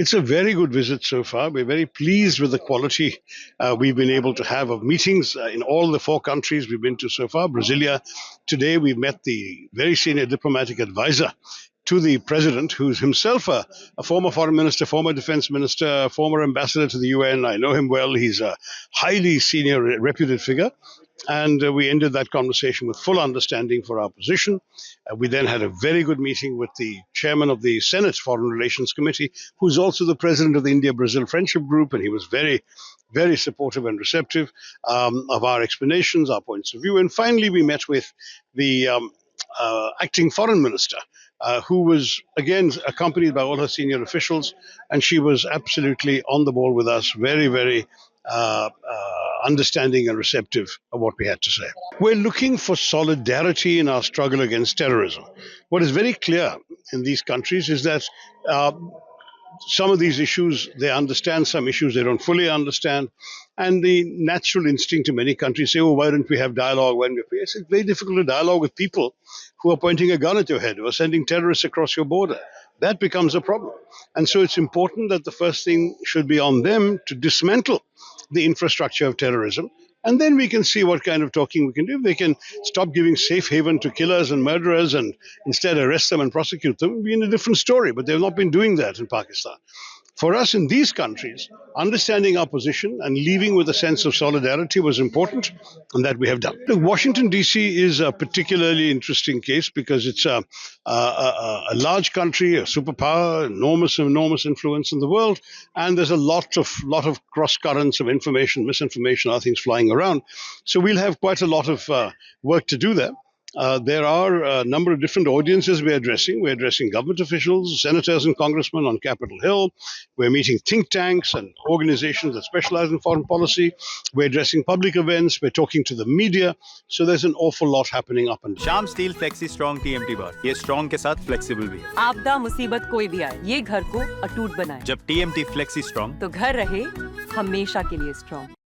It's a very good visit so far. We're very pleased with the quality we've been able to have of meetings in all the four countries we've been to so far. Brasilia, today we met the very senior diplomatic advisor to the president, who's himself a former foreign minister, former defense minister, former ambassador to the UN. I know him well. He's a highly senior, reputed figure. And we ended that conversation with full understanding for our position. We then had a very good meeting with the chairman of the Senate Foreign Relations Committee, who's also the president of the India-Brazil Friendship Group, and he was very, very supportive and receptive of our explanations, our points of view. And finally, we met with the acting foreign minister, who was, again, accompanied by all her senior officials, and she was absolutely on the ball with us, very, very understanding and receptive of what we had to say. We're looking for solidarity in our struggle against terrorism. What is very clear in these countries is that some of these issues they understand, some issues they don't fully understand. And the natural instinct in many countries say, oh, why don't we have dialogue? It's very difficult to dialogue with people who are pointing a gun at your head, who are sending terrorists across your border. That becomes a problem. And so it's important that the first thing should be on them to dismantle the infrastructure of terrorism. And then we can see what kind of talking we can do. If they can stop giving safe haven to killers and murderers and instead arrest them and prosecute them, it'll be in a different story. But they've not been doing that in Pakistan. For us in these countries, understanding our position and leaving with a sense of solidarity was important, and that we have done. Look, Washington, D.C. is a particularly interesting case because it's a large country, a superpower, enormous influence in the world, and there's a lot of cross currents of information, misinformation, other things flying around. So we'll have quite a lot of work to do there. There are a number of different audiences we're addressing. We're addressing government officials, senators and congressmen on Capitol Hill. We're meeting think tanks and organizations that specialize in foreign policy. We're addressing public events. We're talking to the media. So there's an awful lot happening up and down. शाम steel flexi strong TMT बार, ये strong के साथ flexible भी है। आपदा मुसीबत कोई भी आए, ये घर को अटूट बनाए। जब TMT फ्लेक्सी स्ट्रॉन्ग तो घर रहे हमेशा के लिए स्ट्रॉन्ग।